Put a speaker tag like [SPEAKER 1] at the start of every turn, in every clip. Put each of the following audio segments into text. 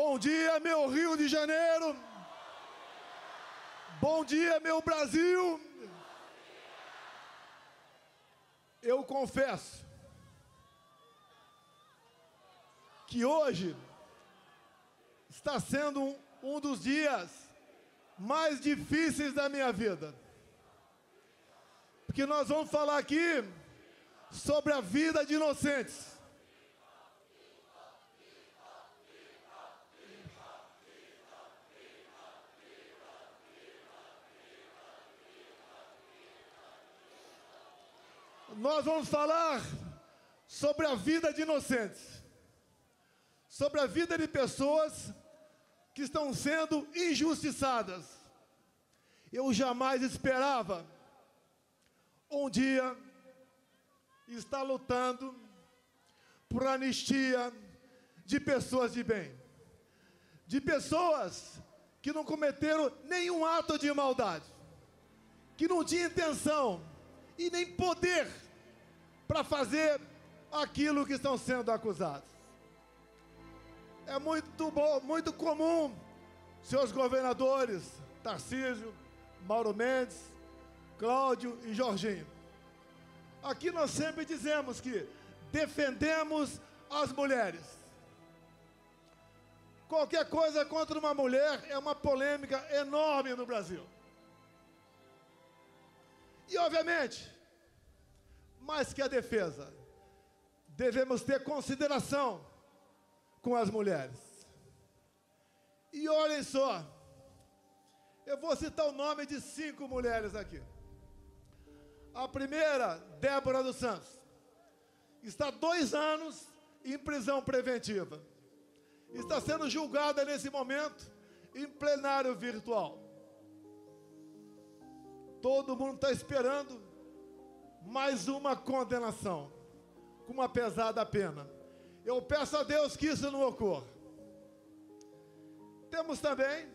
[SPEAKER 1] Bom dia, meu Rio de Janeiro. Bom dia, meu Brasil. Eu confesso que hoje está sendo um dos dias mais difíceis da minha vida. Porque nós vamos falar aqui sobre a vida de inocentes. Nós vamos falar sobre a vida de inocentes, sobre a vida de pessoas que estão sendo injustiçadas. Eu jamais esperava um dia estar lutando por anistia de pessoas de bem, de pessoas que não cometeram nenhum ato de maldade, que não tinham intenção e nem poder para fazer aquilo que estão sendo acusados. É muito comum seus governadores, Tarcísio, Mauro Mendes, Cláudio e Jorginho. Aqui nós sempre dizemos que defendemos as mulheres. Qualquer coisa contra uma mulher é uma polêmica enorme no Brasil. E, obviamente, mais que a defesa, devemos ter consideração com as mulheres. E olhem só, eu vou citar o nome de 5 mulheres aqui. A primeira, Débora dos Santos, está 2 anos em prisão preventiva. Está sendo julgada nesse momento em plenário virtual. Todo mundo está esperando mais uma condenação, com uma pesada pena. Eu peço a Deus que isso não ocorra. Temos também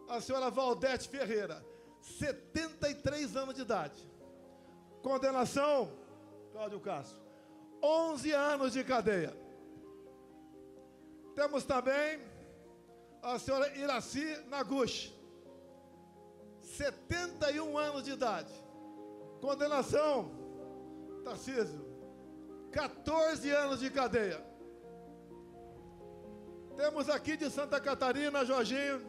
[SPEAKER 1] a senhora Valdete Ferreira, 73 anos de idade. Condenação, Cláudio Castro, 11 anos de cadeia. Temos também a senhora Iraci Naguchi, 71 anos de idade. Condenação, Tarcísio, 14 anos de cadeia. Temos aqui de Santa Catarina, Jorginho,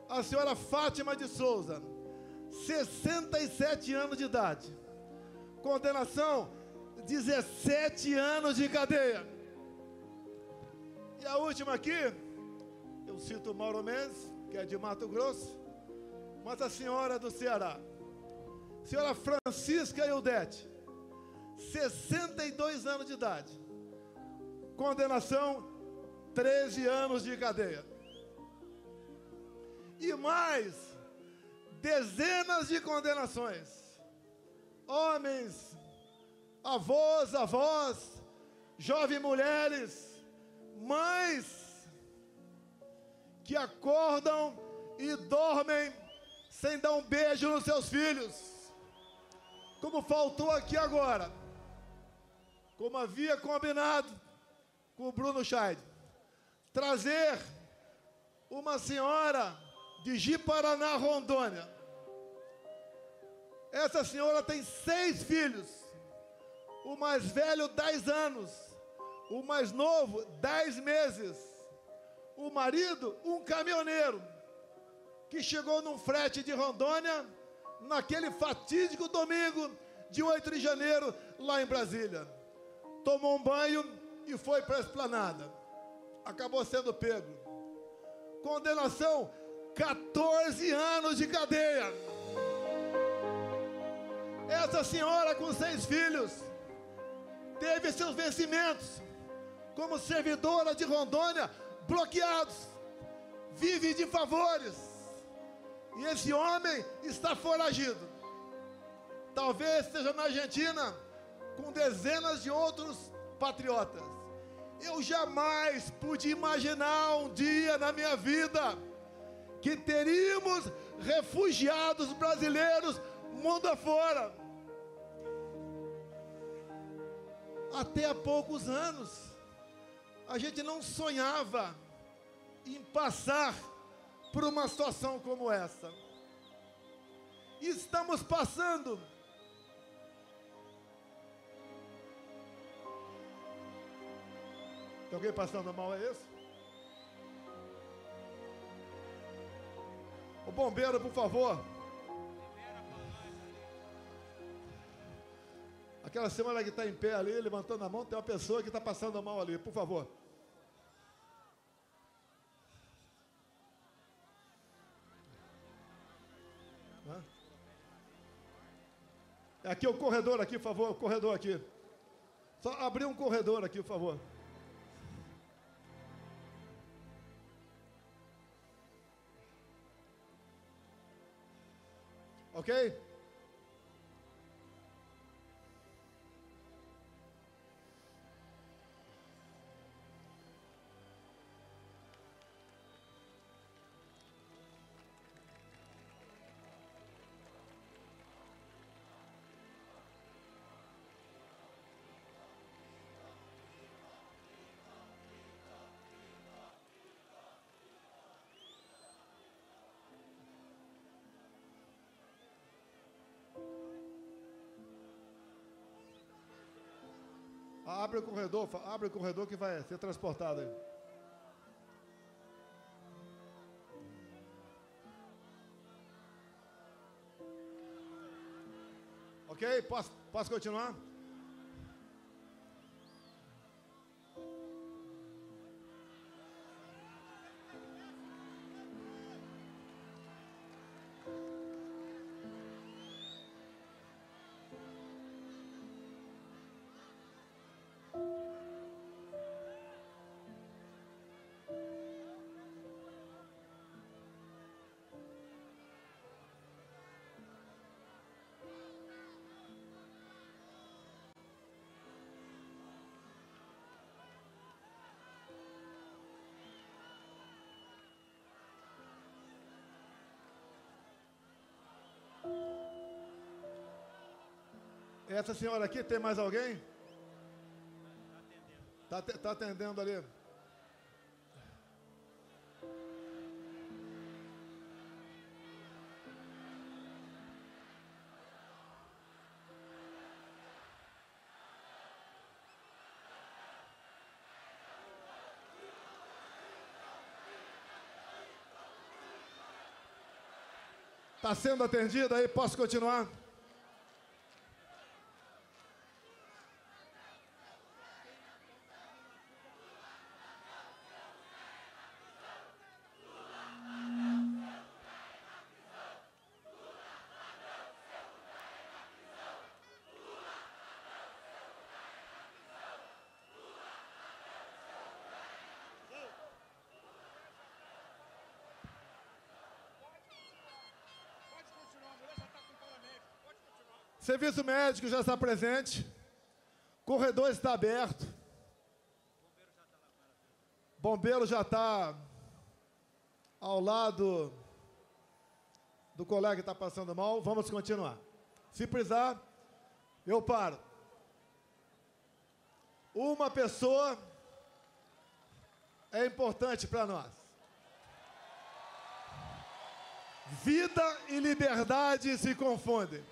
[SPEAKER 1] a senhora Fátima de Souza, 67 anos de idade. Condenação, 17 anos de cadeia. E a última aqui, eu cito Mauro Mendes, que é de Mato Grosso, mas a senhora do Ceará, senhora Francisca Ildete, 62 anos de idade. Condenação, 13 anos de cadeia. E mais dezenas de condenações. Homens, avós, jovens mulheres, mães que acordam e dormem sem dar um beijo nos seus filhos, como faltou aqui agora, como havia combinado com o Bruno Scheid, trazer uma senhora de Ji-Paraná, Rondônia. Essa senhora tem 6 filhos, o mais velho 10 anos, o mais novo 10 meses, o marido um caminhoneiro, que chegou num frete de Rondônia, naquele fatídico domingo de 8 de janeiro, lá em Brasília. Tomou um banho e foi para a esplanada. Acabou sendo pego. Condenação, 14 anos de cadeia. Essa senhora com 6 filhos teve seus vencimentos como servidora de Rondônia bloqueados. Vive de favores. E esse homem está foragido. Talvez esteja na Argentina com dezenas de outros patriotas. Eu jamais pude imaginar um dia na minha vida que teríamos refugiados brasileiros mundo afora. Até há poucos anos, A gente não sonhava em passar por uma situação como essa. E estamos passando. Tem alguém passando mal, é isso? O bombeiro, por favor. Aquela semana que está em pé ali, levantando a mão, tem uma pessoa que está passando mal ali, por favor. Aqui é o corredor aqui, por favor, o corredor aqui. Só abrir um corredor aqui, por favor. Ok? Abre o corredor que vai ser transportado aí. Ok? Posso continuar? Essa senhora aqui, tem mais alguém? Tá atendendo ali. Está sendo atendida aí, posso continuar? Serviço médico já está presente. Corredor está aberto. Bombeiro já está ao lado do colega que está passando mal. Vamos continuar. Se precisar, eu paro. Uma pessoa é importante para nós. Vida e liberdade se confundem.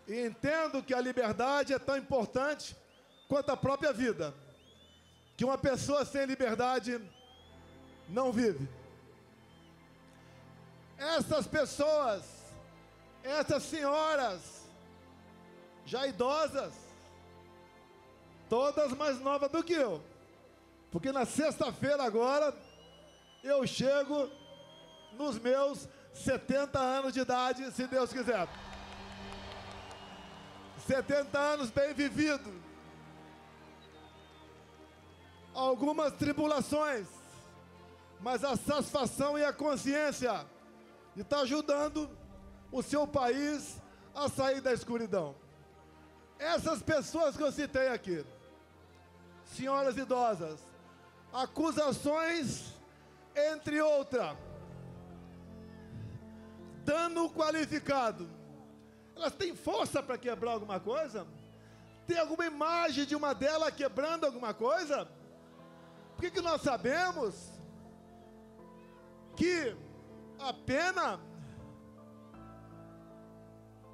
[SPEAKER 1] E entendo que a liberdade é tão importante quanto a própria vida. Que uma pessoa sem liberdade não vive. Essas pessoas, essas senhoras, já idosas, todas mais novas do que eu. Porque na sexta-feira agora, eu chego nos meus 70 anos de idade, se Deus quiser. 70 anos bem vividos. Algumas tribulações, mas a satisfação e a consciência de estar ajudando o seu país a sair da escuridão. Essas pessoas que eu citei aqui, senhoras idosas, acusações, entre outras, dano qualificado. Elas têm força para quebrar alguma coisa? Tem alguma imagem de uma delas quebrando alguma coisa? Por que nós sabemos que a pena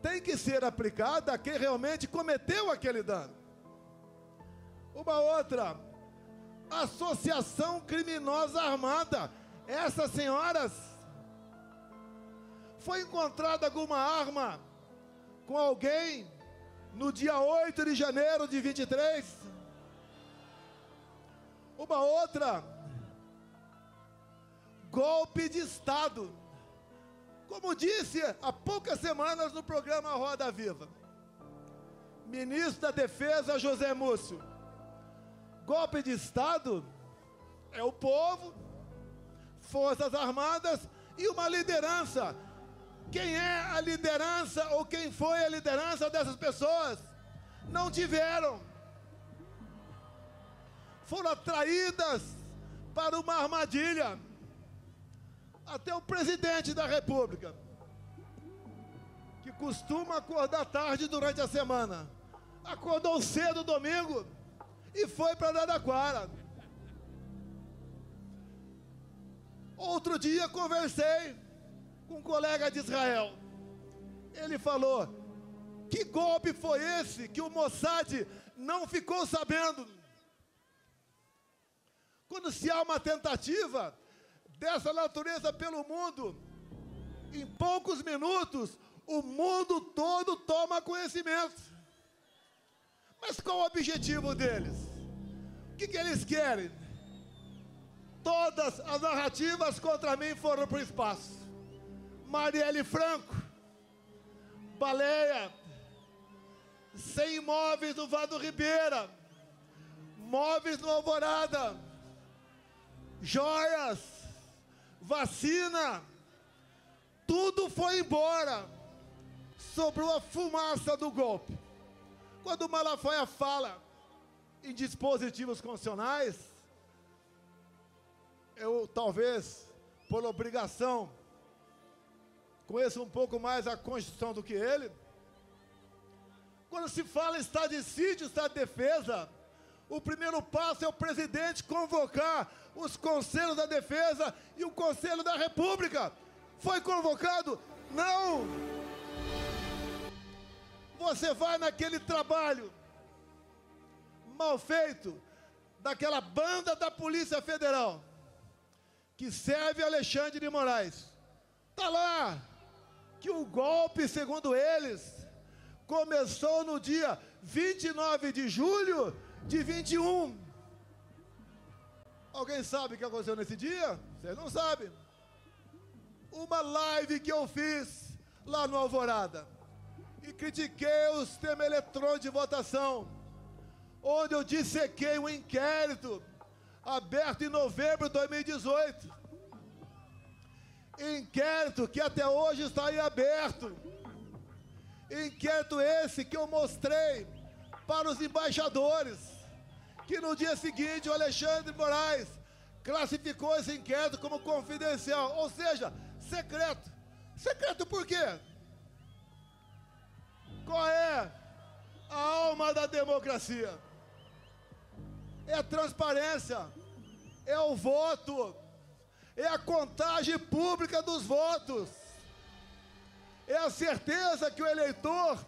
[SPEAKER 1] tem que ser aplicada a quem realmente cometeu aquele dano? Uma outra, associação criminosa armada. Essas senhoras, foi encontrada alguma arma com alguém no dia 8 de janeiro de 23? Uma outra, golpe de Estado. Como disse há poucas semanas no programa Roda Viva, ministro da Defesa José Múcio, golpe de Estado é o povo, Forças Armadas e uma liderança. Quem é a liderança ou quem foi a liderança dessas pessoas? Não tiveram. Foram atraídas para uma armadilha. Até o presidente da República, que costuma acordar tarde durante a semana, acordou cedo domingo e foi para Araraquara. Outro dia conversei com um colega de Israel. Ele falou: que golpe foi esse que o Mossad não ficou sabendo? Quando se há uma tentativa dessa natureza pelo mundo, em poucos minutos, o mundo todo toma conhecimento. Mas qual o objetivo deles? O que eles querem? Todas as narrativas contra mim foram para o espaço. Marielle Franco, baleia, 100 imóveis no Vado Ribeira, móveis no Alvorada, joias, vacina, tudo foi embora. Sobrou a fumaça do golpe. Quando o Malafaia fala em dispositivos constitucionais, eu talvez, por obrigação, conheço um pouco mais a Constituição do que ele. Quando se fala em estado de sítio, estado de defesa, o primeiro passo é o presidente convocar os conselhos da defesa e o Conselho da República. Foi convocado? Não! Você vai naquele trabalho mal feito daquela banda da Polícia Federal que serve Alexandre de Moraes. Está lá que o golpe, segundo eles, começou no dia 29 de julho de 21. Alguém sabe o que aconteceu nesse dia? Vocês não sabem. Uma live que eu fiz lá no Alvorada e critiquei o sistema eletrônico de votação, onde eu dissequei um inquérito aberto em novembro de 2018. Inquérito que até hoje está em aberto. Inquérito esse que eu mostrei para os embaixadores, que no dia seguinte o Alexandre de Moraes classificou esse inquérito como confidencial, ou seja, secreto. Secreto por quê? Qual é a alma da democracia? É a transparência, é o voto, é a contagem pública dos votos, é a certeza que o eleitor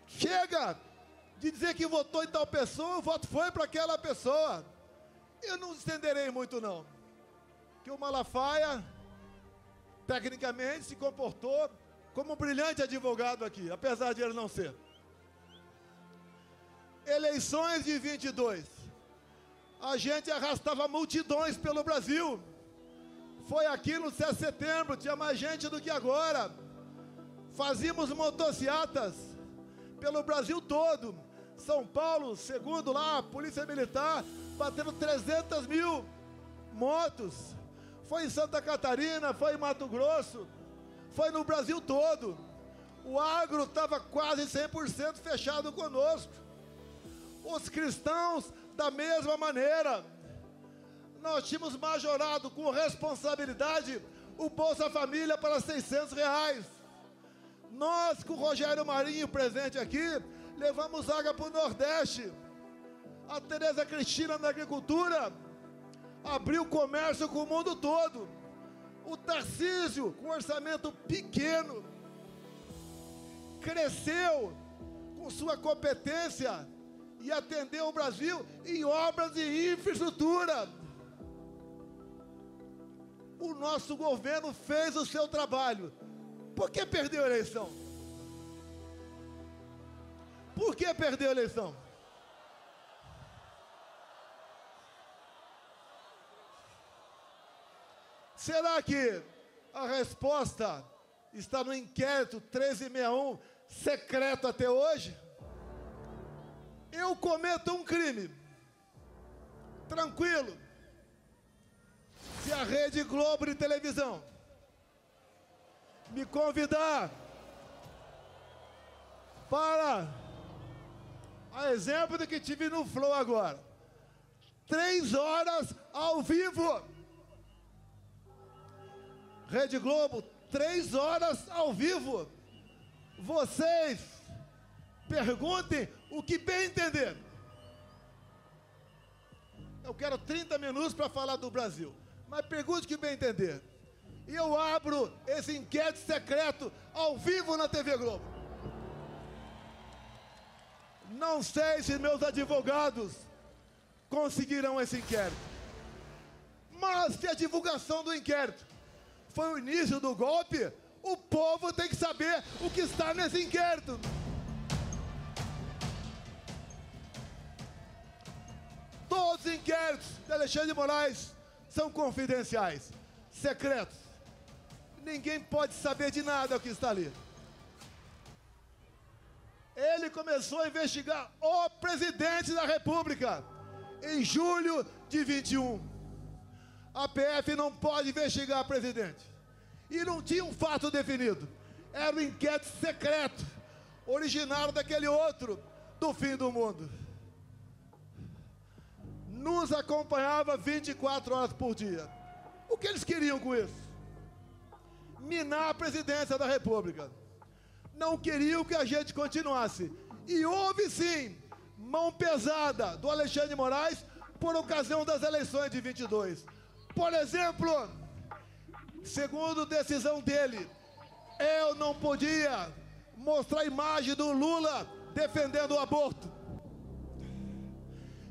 [SPEAKER 1] chega de dizer que votou em tal pessoa, o voto foi para aquela pessoa. Eu não estenderei muito não, que o Malafaia tecnicamente se comportou como um brilhante advogado aqui, apesar de ele não ser. Eleições de 22, a gente arrastava multidões pelo Brasil. Foi aqui no 7 de setembro, tinha mais gente do que agora. Fazíamos motocicletas pelo Brasil todo. São Paulo, segundo lá a Polícia Militar, batendo 300 mil motos. Foi em Santa Catarina, foi em Mato Grosso, foi no Brasil todo. O agro estava quase 100% fechado conosco. Os cristãos, da mesma maneira. Nós tínhamos majorado com responsabilidade o Bolsa Família para R$600. Nós, com o Rogério Marinho presente aqui, levamos água para o Nordeste. A Tereza Cristina na agricultura abriu comércio com o mundo todo. O Tarcísio, com orçamento pequeno, cresceu com sua competência e atendeu o Brasil em obras de infraestrutura. O nosso governo fez o seu trabalho. Por que perdeu a eleição? Por que perdeu a eleição? Será que a resposta está no inquérito 1361, secreto até hoje? Eu cometo um crime, tranquilo, se a Rede Globo de televisão me convidar para, a exemplo do que tive no Flow agora, 3 horas ao vivo, Rede Globo, 3 horas ao vivo, vocês perguntem o que bem entender. Eu quero 30 minutos para falar do Brasil, mas pergunte o que bem entender. E eu abro esse inquérito secreto ao vivo na TV Globo. Não sei se meus advogados conseguirão esse inquérito, mas se a divulgação do inquérito foi o início do golpe, o povo tem que saber o que está nesse inquérito. Todos os inquéritos de Alexandre de Moraes são confidenciais, secretos. Ninguém pode saber de nada o que está ali. Ele começou a investigar o presidente da República em julho de 21. A PF não pode investigar o presidente. E não tinha um fato definido. Era um inquérito secreto, originário daquele outro, do fim do mundo. Nos acompanhava 24 horas por dia. O que eles queriam com isso? Minar a presidência da República. Não queriam que a gente continuasse. E houve sim mão pesada do Alexandre de Moraes por ocasião das eleições de 22. Por exemplo, segundo decisão dele, eu não podia mostrar a imagem do Lula defendendo o aborto.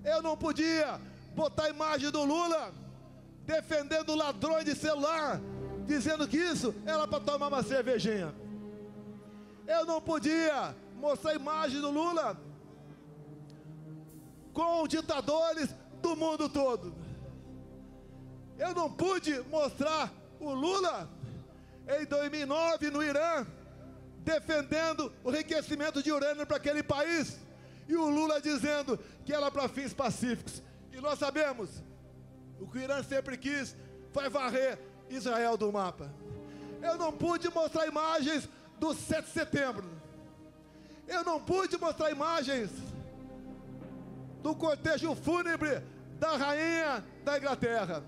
[SPEAKER 1] Eu não podia botar a imagem do Lula defendendo ladrões de celular, dizendo que isso era para tomar uma cervejinha. Eu não podia mostrar a imagem do Lula com ditadores do mundo todo. Eu não pude mostrar o Lula em 2009 no Irã defendendo o enriquecimento de urânio para aquele país e o Lula dizendo que era para fins pacíficos. E nós sabemos, o que o Irã sempre quis foi varrer Israel do mapa. Eu não pude mostrar imagens do 7 de setembro. Eu não pude mostrar imagens do cortejo fúnebre da rainha da Inglaterra.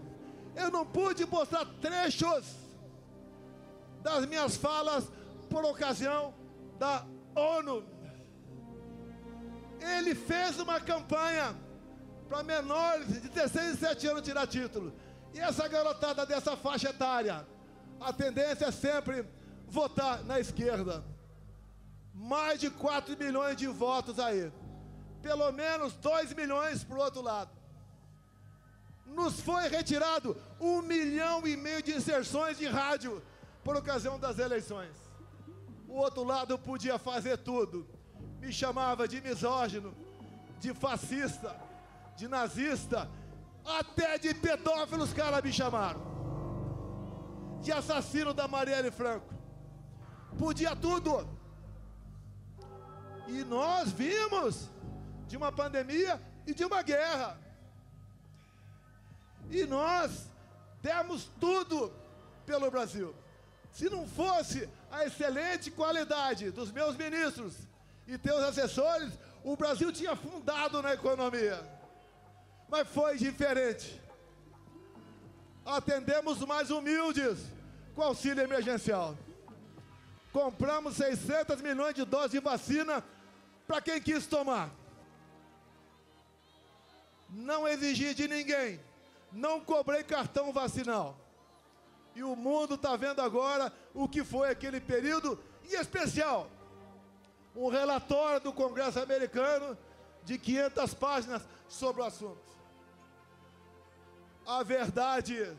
[SPEAKER 1] Eu não pude mostrar trechos das minhas falas por ocasião da ONU. Ele fez uma campanha para menores de 16 e 17 anos tirar título. E essa garotada dessa faixa etária, a tendência é sempre votar na esquerda. Mais de 4 milhões de votos aí. Pelo menos 2 milhões para o outro lado. Nos foi retirado 1,5 milhão de inserções de rádio por ocasião das eleições. O outro lado podia fazer tudo. Me chamava de misógino, de fascista, de nazista, até de pedófilo os caras me chamaram. De assassino da Marielle Franco. Podia tudo. E nós vimos de uma pandemia e de uma guerra. E nós demos tudo pelo Brasil. Se não fosse a excelente qualidade dos meus ministros e teus assessores, o Brasil tinha afundado na economia. Mas foi diferente. Atendemos os mais humildes com auxílio emergencial. Compramos 600 milhões de doses de vacina para quem quis tomar. Não exigi de ninguém, não cobrei cartão vacinal. E o mundo está vendo agora o que foi aquele período, em especial, um relatório do Congresso americano de 500 páginas sobre o assunto. A verdade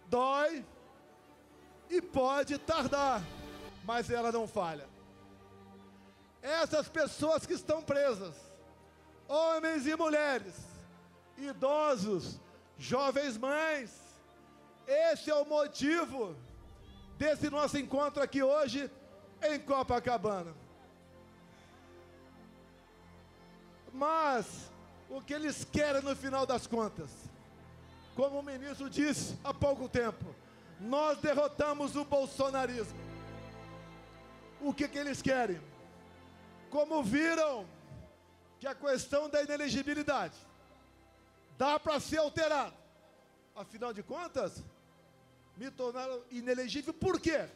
[SPEAKER 1] dói e pode tardar, mas ela não falha. Essas pessoas que estão presas, homens e mulheres, idosos, jovens mães, esse é o motivo desse nosso encontro aqui hoje em Copacabana. Mas o que eles querem no final das contas? Como o ministro disse há pouco tempo, nós derrotamos o bolsonarismo. O que eles querem? Como viram que a questão da inelegibilidade dá para ser alterada, afinal de contas, me tornaram inelegível por quê?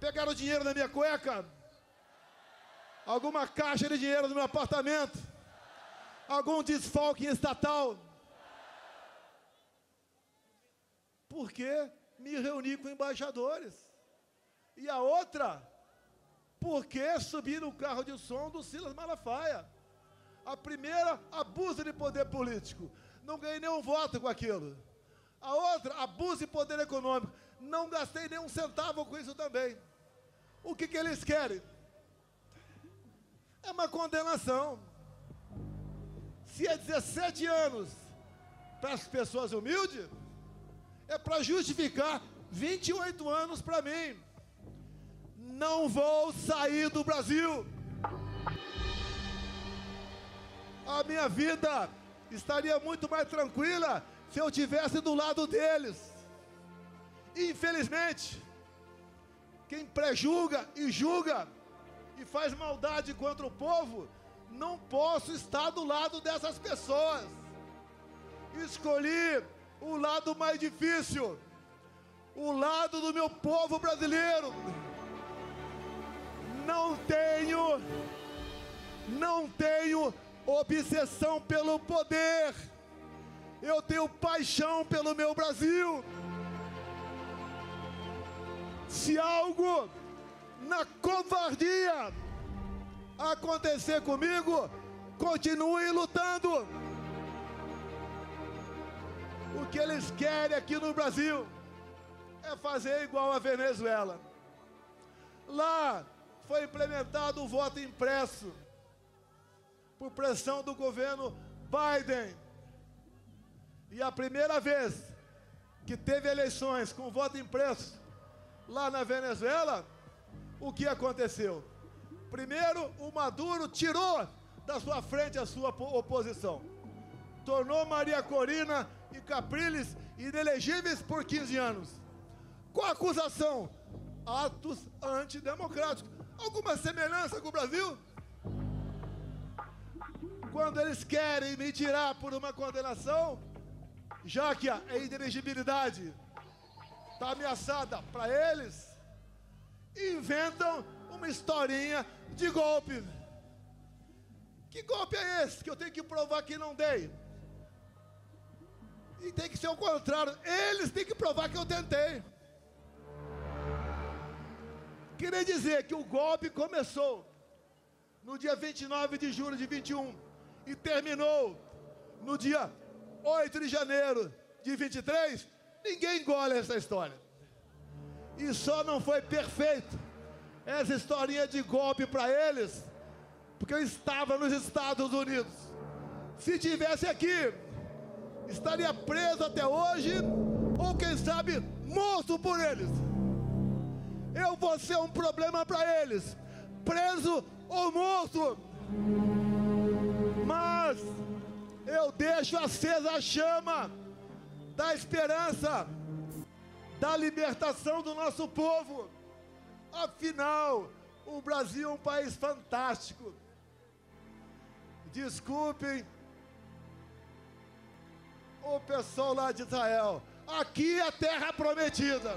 [SPEAKER 1] Pegaram dinheiro na minha cueca? Alguma caixa de dinheiro no meu apartamento? Algum desfalque estatal? Porque me reuni com embaixadores. E a outra, porque subi no carro de som do Silas Malafaia. A primeira, abuso de poder político. Não ganhei nenhum voto com aquilo. A outra, abuso de poder econômico. Não gastei nenhum centavo com isso também. O que eles querem? É uma condenação. Se é 17 anos para as pessoas humildes, é para justificar 28 anos para mim. Não vou sair do Brasil. A minha vida estaria muito mais tranquila se eu estivesse do lado deles. Infelizmente, quem prejulga e julga e faz maldade contra o povo, não posso estar do lado dessas pessoas. Escolhi o lado mais difícil, o lado do meu povo brasileiro. Não tenho obsessão pelo poder. Eu tenho paixão pelo meu Brasil. Se algo na covardia acontecer comigo, continue lutando. O que eles querem aqui no Brasil é fazer igual a Venezuela. Lá foi implementado o voto impresso por pressão do governo Biden. E a primeira vez que teve eleições com voto impresso lá na Venezuela, o que aconteceu? Primeiro, o Maduro tirou da sua frente a sua oposição. Tornou Maria Corina e Capriles inelegíveis por 15 anos. Qual a acusação? Atos antidemocráticos. Alguma semelhança com o Brasil? Quando eles querem me tirar por uma condenação, já que a inelegibilidade está ameaçada para eles, inventam uma historinha de golpe. Que golpe é esse que eu tenho que provar que não dei? E tem que ser o contrário. Eles têm que provar que eu tentei. Queria dizer que o golpe começou no dia 29 de julho de 21 e terminou no dia 8 de janeiro de 23. Ninguém engole essa história. E só não foi perfeito essa historinha de golpe para eles, porque eu estava nos Estados Unidos. Se tivesse aqui, estaria preso até hoje, ou quem sabe, morto por eles. Eu vou ser um problema para eles, preso ou morto. Mas eu deixo acesa a chama da esperança, da libertação do nosso povo. Afinal, o Brasil é um país fantástico. Desculpem o pessoal lá de Israel. Aqui é a terra prometida.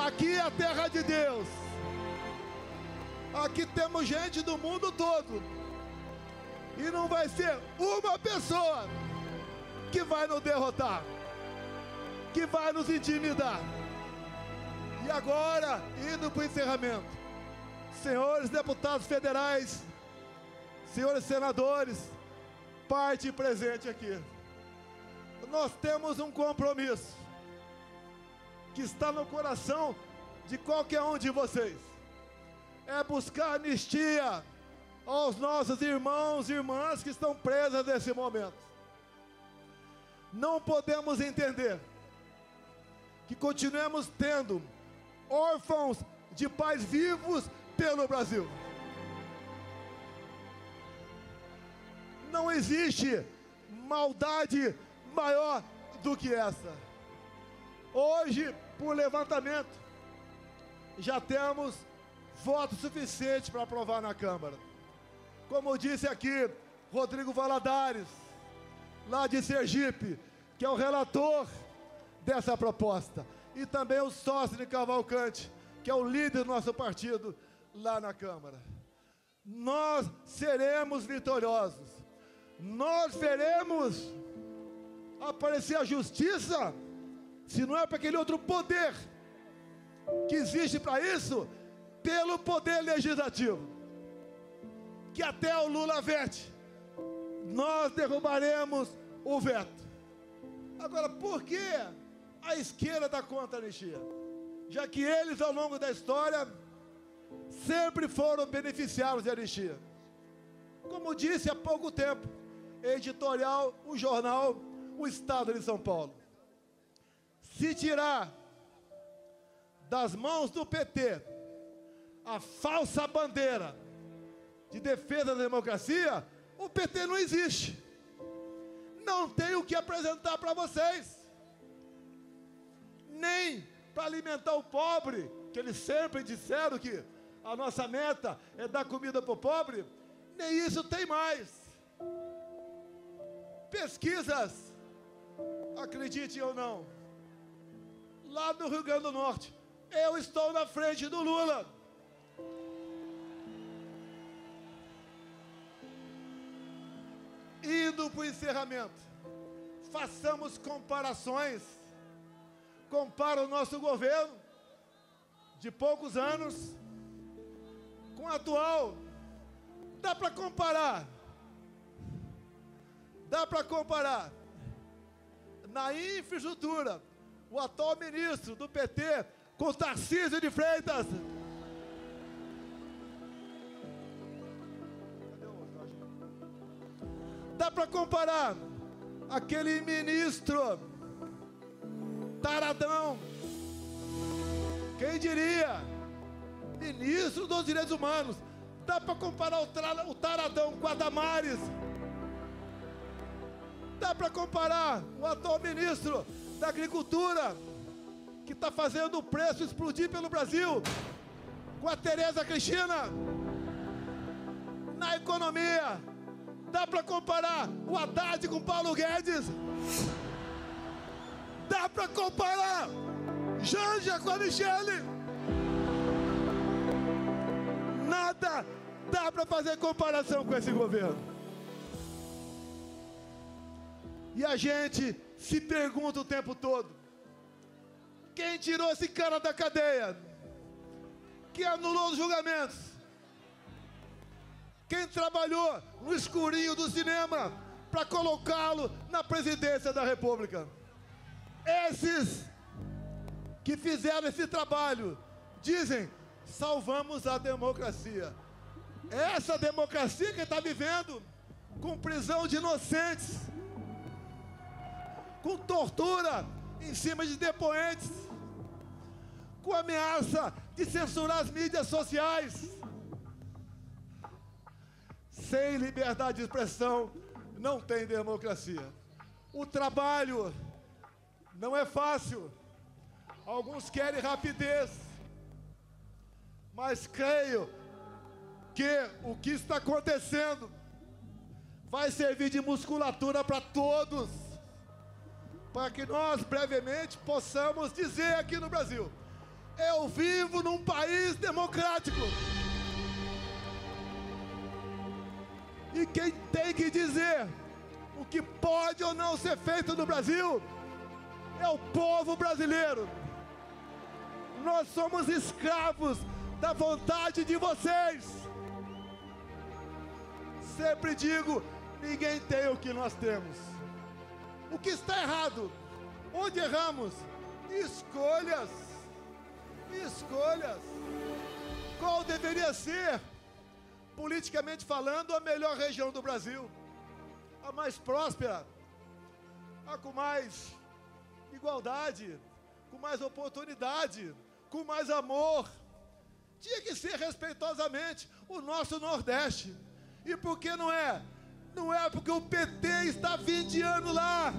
[SPEAKER 1] Aqui é a terra de Deus. Aqui temos gente do mundo todo. E não vai ser uma pessoa que vai nos derrotar, que vai nos intimidar. E agora, indo para o encerramento, senhores deputados federais, senhores senadores, parte presente aqui, nós temos um compromisso que está no coração de qualquer um de vocês. É buscar anistia aos nossos irmãos e irmãs que estão presas nesse momento. Não podemos entender que continuemos tendo órfãos de pais vivos pelo Brasil. Não existe maldade maior do que essa. Hoje, por levantamento, já temos voto suficiente para aprovar na Câmara. Como disse aqui Rodrigo Valadares, lá de Sergipe, que é o relator dessa proposta, e também o sócio de Cavalcante, que é o líder do nosso partido lá na Câmara. Nós seremos vitoriosos. Nós veremos aparecer a justiça, se não é para aquele outro poder que existe para isso, pelo poder legislativo, que até o Lula vete. Nós derrubaremos o veto. Agora, por que a esquerda está contra a anistia? Já que eles, ao longo da história, sempre foram beneficiários de anistia. Como disse há pouco tempo, editorial, o jornal O Estado de São Paulo. Se tirar das mãos do PT a falsa bandeira de defesa da democracia, o PT não existe. Não tem o que apresentar para vocês. Nem para alimentar o pobre, que eles sempre disseram que a nossa meta é dar comida para o pobre, nem isso tem mais. Pesquisas, acreditem ou não, lá no Rio Grande do Norte, eu estou na frente do Lula. Indo para o encerramento, façamos comparações. Compara o nosso governo de poucos anos com o atual. Dá para comparar. Dá para comparar. Na infraestrutura, o atual ministro do PT com Tarcísio de Freitas. Dá para comparar aquele ministro taradão, quem diria, ministro dos Direitos Humanos. Dá para comparar o taradão com a Damares. Dá para comparar o atual ministro da Agricultura, que está fazendo o preço explodir pelo Brasil, com a Tereza Cristina. Na economia, dá para comparar o Haddad com Paulo Guedes. Dá para comparar Janja com a Michele. Nada dá para fazer comparação com esse governo. E a gente se pergunta o tempo todo: quem tirou esse cara da cadeia? Quem anulou os julgamentos? Quem trabalhou no escurinho do cinema para colocá-lo na presidência da República? Esses que fizeram esse trabalho dizem: salvamos a democracia. Essa democracia que está vivendo com prisão de inocentes, com tortura em cima de depoentes, com ameaça de censurar as mídias sociais. Sem liberdade de expressão não tem democracia. O trabalho não é fácil. Alguns querem rapidez, mas creio que o que está acontecendo vai servir de musculatura para todos, para que nós brevemente possamos dizer aqui no Brasil: eu vivo num país democrático. E quem tem que dizer o que pode ou não ser feito no Brasil é o povo brasileiro. Nós somos escravos da vontade de vocês. Sempre digo, ninguém tem o que nós temos. O que está errado? Onde erramos? Escolhas. Escolhas. Qual deveria ser, politicamente falando, a melhor região do Brasil? A mais próspera, a com mais igualdade, com mais oportunidade, com mais amor. Tinha que ser respeitosamente o nosso Nordeste. E por que não é? Não é porque o PT está 20 anos lá,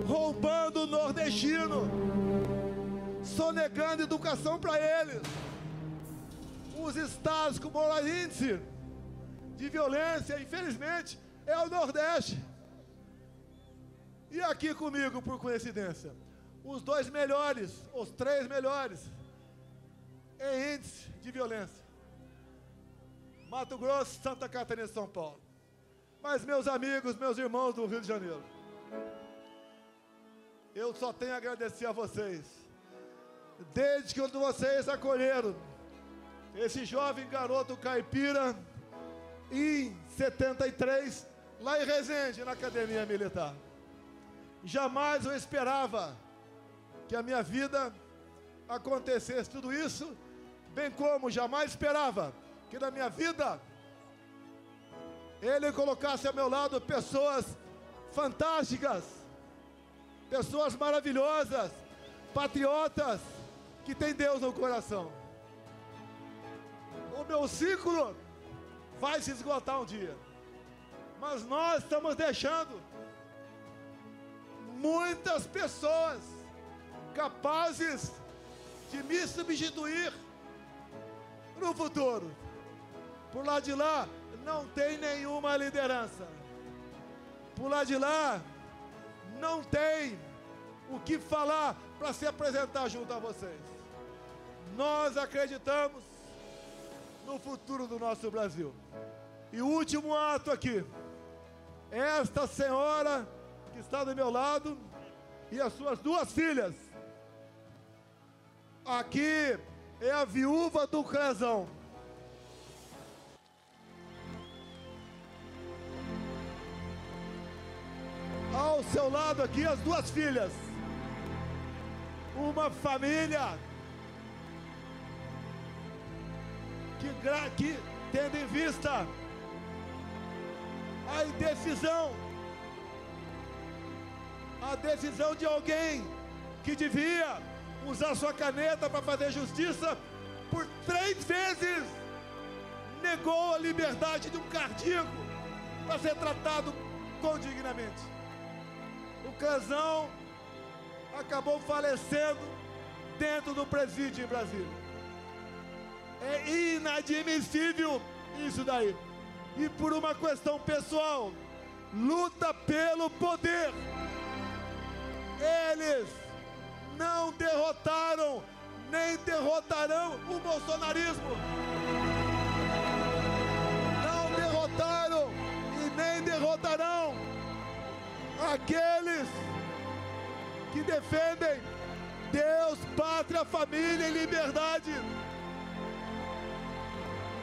[SPEAKER 1] roubando o nordestino, sonegando educação para eles. Os estados com maior índice de violência, infelizmente, é o Nordeste. E aqui comigo, por coincidência, os 2 melhores, os 3 melhores em índice de violência: Mato Grosso, Santa Catarina e São Paulo. Mas, meus amigos, meus irmãos do Rio de Janeiro, eu só tenho a agradecer a vocês. Desde que vocês acolheram esse jovem garoto caipira em 73, lá em Resende, na Academia Militar. Jamais eu esperava que a minha vida acontecesse tudo isso, bem como jamais esperava que na minha vida Ele colocasse ao meu lado pessoas fantásticas, pessoas maravilhosas, patriotas, que têm Deus no coração. O meu ciclo vai se esgotar um dia, mas nós estamos deixando muitas pessoas capazes de me substituir no futuro. Por lá de lá não tem nenhuma liderança. Por lá de lá não tem o que falar para se apresentar junto a vocês. Nós acreditamos no futuro do nosso Brasil. E o último ato aqui, esta senhora que está do meu lado e as suas 2 filhas. Aqui é a viúva do Crezão. Ao seu lado aqui as 2 filhas. Uma família que tendo em vista a decisão de alguém que devia usar sua caneta para fazer justiça, por 3 vezes negou a liberdade de um cardíaco para ser tratado condignamente. O Crezão acabou falecendo dentro do presídio em Brasília. É inadmissível isso daí. E por uma questão pessoal, luta pelo poder. Eles não derrotaram, nem derrotarão o bolsonarismo. Não derrotaram e nem derrotarão aqueles que defendem Deus, pátria, família e liberdade.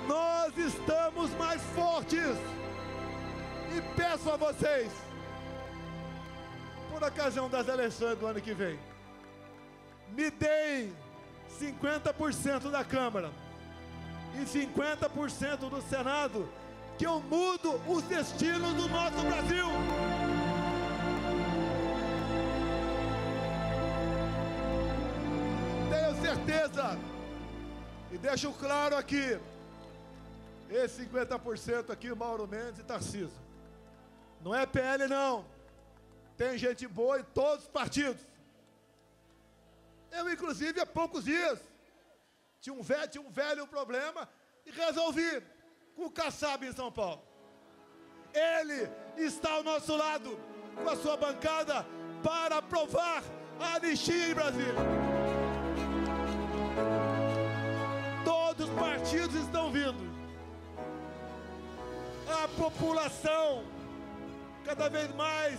[SPEAKER 1] Nós estamos mais fortes. E peço a vocês, por ocasião das eleições do ano que vem, me deem 50% da Câmara e 50% do Senado, que eu mudo os destinos do nosso Brasil. Tenho certeza, e deixo claro aqui, esse 50% aqui, Mauro Mendes e Tarcísio, não é PL não, tem gente boa em todos os partidos. Eu, inclusive, há poucos dias, tinha um velho problema e resolvi com o Kassab em São Paulo. Ele está ao nosso lado, com a sua bancada, para aprovar a anistia em Brasília. Todos os partidos estão vindo. população cada vez mais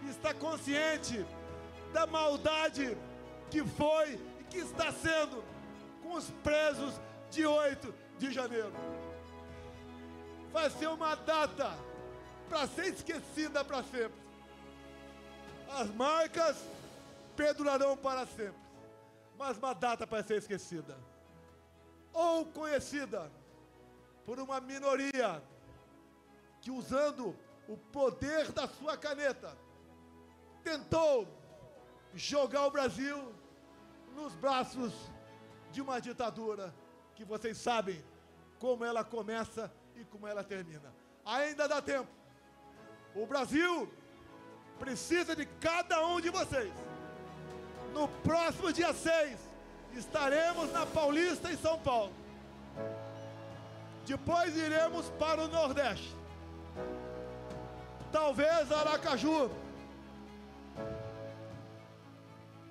[SPEAKER 1] está consciente da maldade que foi e que está sendo com os presos de 8 de janeiro. Vai ser uma data para ser esquecida para sempre. As marcas perdurarão para sempre, mas uma data para ser esquecida, ou conhecida por uma minoria que, usando o poder da sua caneta, tentou jogar o Brasil nos braços de uma ditadura que vocês sabem como ela começa e como ela termina. Ainda dá tempo. O Brasil precisa de cada um de vocês. No próximo dia 6, estaremos na Paulista, em São Paulo. Depois iremos para o Nordeste. Talvez Aracaju,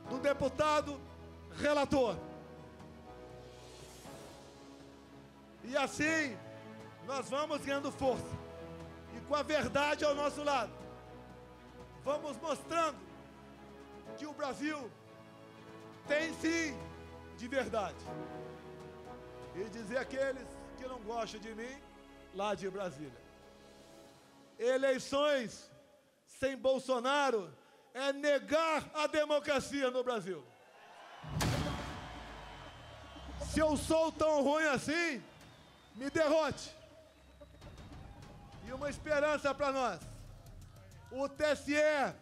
[SPEAKER 1] do deputado relator. E assim, nós vamos ganhando força. E com a verdade ao nosso lado, vamos mostrando que o Brasil tem sim de verdade. E dizer àqueles que não gostam de mim, lá de Brasília: eleições sem Bolsonaro é negar a democracia no Brasil. Se eu sou tão ruim assim, me derrote. E uma esperança para nós: o TSE,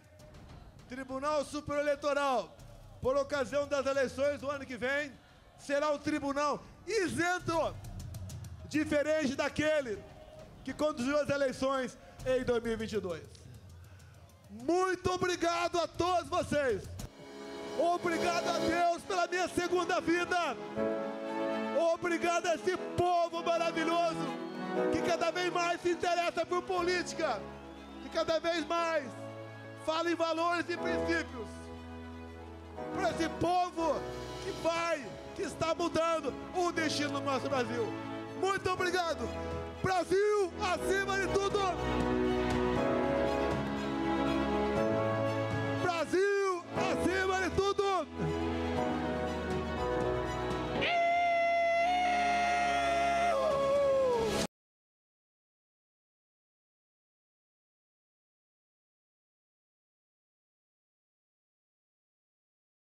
[SPEAKER 1] Tribunal Superior Eleitoral, por ocasião das eleições do ano que vem, será um tribunal isento, diferente daquele que conduziu as eleições em 2022. Muito obrigado a todos vocês. Obrigado a Deus pela minha segunda vida. Obrigado a esse povo maravilhoso que cada vez mais se interessa por política, que cada vez mais fala em valores e princípios. Para esse povo que está mudando o destino do nosso Brasil. Muito obrigado. Brasil acima de tudo. Brasil acima de tudo.